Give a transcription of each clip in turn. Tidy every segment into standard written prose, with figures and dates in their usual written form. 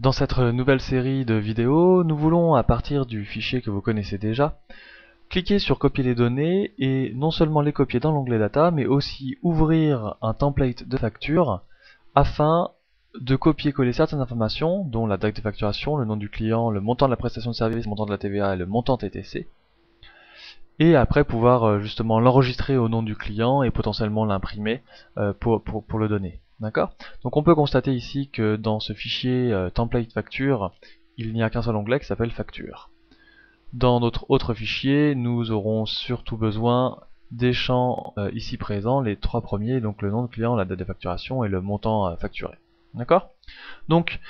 Dans cette nouvelle série de vidéos, nous voulons, à partir du fichier que vous connaissez déjà, cliquer sur copier les données et non seulement les copier dans l'onglet data, mais aussi ouvrir un template de facture afin de copier-coller certaines informations, dont la date de facturation, le nom du client, le montant de la prestation de service, le montant de la TVA et le montant TTC. Et après pouvoir justement l'enregistrer au nom du client et potentiellement l'imprimer pour le donner. D'accord? Donc on peut constater ici que dans ce fichier template facture, il n'y a qu'un seul onglet qui s'appelle facture. Dans notre autre fichier, nous aurons surtout besoin des champs ici présents, les trois premiers, donc le nom de client, la date de facturation et le montant facturé. D'accord? Donc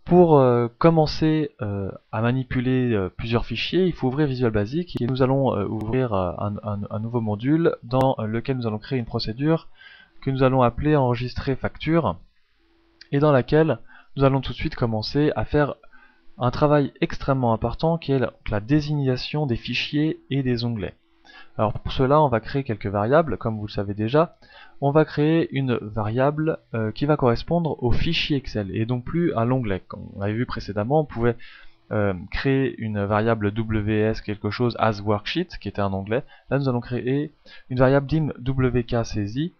pour commencer à manipuler plusieurs fichiers, il faut ouvrir Visual Basic et nous allons ouvrir un nouveau module dans lequel nous allons créer une procédure que nous allons appeler enregistrer facture et dans laquelle nous allons tout de suite commencer à faire un travail extrêmement important qui est la désignation des fichiers et des onglets. Alors pour cela, on va créer quelques variables, comme vous le savez déjà. On va créer une variable qui va correspondre au fichier Excel et donc plus à l'onglet. Comme on avait vu précédemment, on pouvait créer une variable WS quelque chose as worksheet qui était un onglet. Là, nous allons créer une variable dim wk-saisie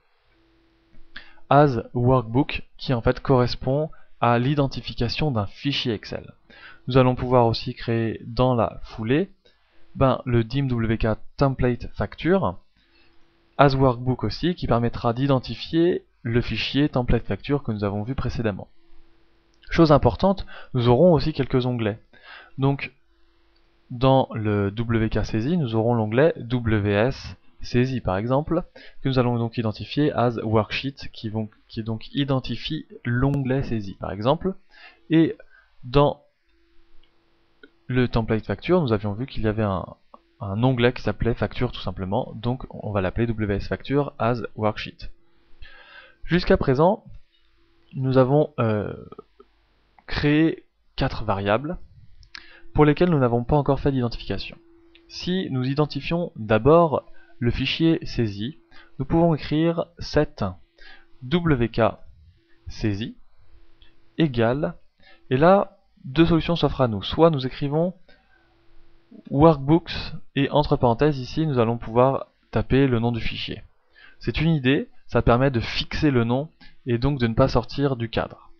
as workbook qui en fait correspond à l'identification d'un fichier Excel. Nous allons pouvoir aussi créer dans la foulée le dim wk template facture as workbook aussi qui permettra d'identifier le fichier template facture que nous avons vu précédemment. Chose importante, nous aurons aussi quelques onglets. Donc dans le WK saisie, nous aurons l'onglet WS saisie par exemple, que nous allons donc identifier as worksheet qui donc identifie l'onglet saisie par exemple. Et dans le template facture, nous avions vu qu'il y avait un onglet qui s'appelait facture tout simplement, donc on va l'appeler WS facture as worksheet. Jusqu'à présent, nous avons créé 4 variables pour lesquelles nous n'avons pas encore fait d'identification. Si nous identifions d'abord le fichier saisie, nous pouvons écrire set wk saisie égale, et là deux solutions s'offrent à nous. Soit nous écrivons workbooks et entre parenthèses ici nous allons pouvoir taper le nom du fichier. C'est une idée, ça permet de fixer le nom et donc de ne pas sortir du cadre.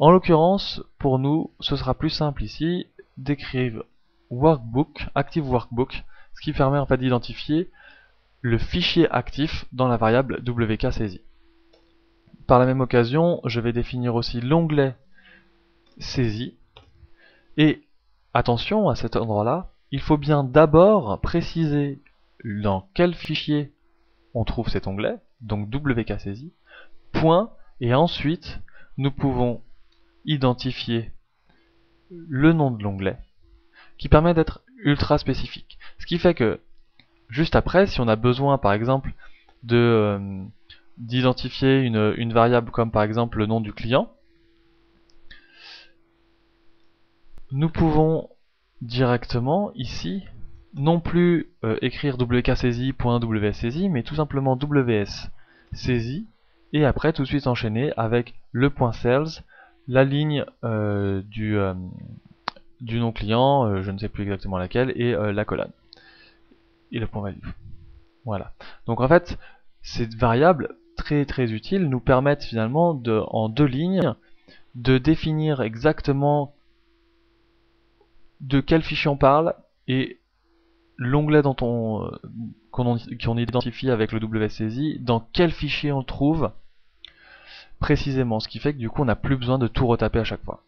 En l'occurrence, pour nous, ce sera plus simple ici d'écrire workbook, active workbook, ce qui permet en fait d'identifier le fichier actif dans la variable wk saisie. Par la même occasion, je vais définir aussi l'onglet saisie. Et attention à cet endroit-là, il faut bien d'abord préciser dans quel fichier on trouve cet onglet, donc wk saisie, point, et ensuite nous pouvons identifier le nom de l'onglet, qui permet d'être ultra spécifique. Ce qui fait que, juste après, si on a besoin par exemple d'identifier une variable comme par exemple le nom du client, nous pouvons directement ici non plus écrire wk-saisie.wsaisie, mais tout simplement ws saisie et après tout de suite enchaîner avec le point sales, la ligne du nom client, je ne sais plus exactement laquelle, et la colonne et le point value. Voilà. Donc en fait, ces variables très utiles nous permettent finalement en 2 lignes de définir exactement de quel fichier on parle et l'onglet qu'on identifie avec le WSAISI, dans quel fichier on le trouve précisément, ce qui fait que du coup on n'a plus besoin de tout retaper à chaque fois.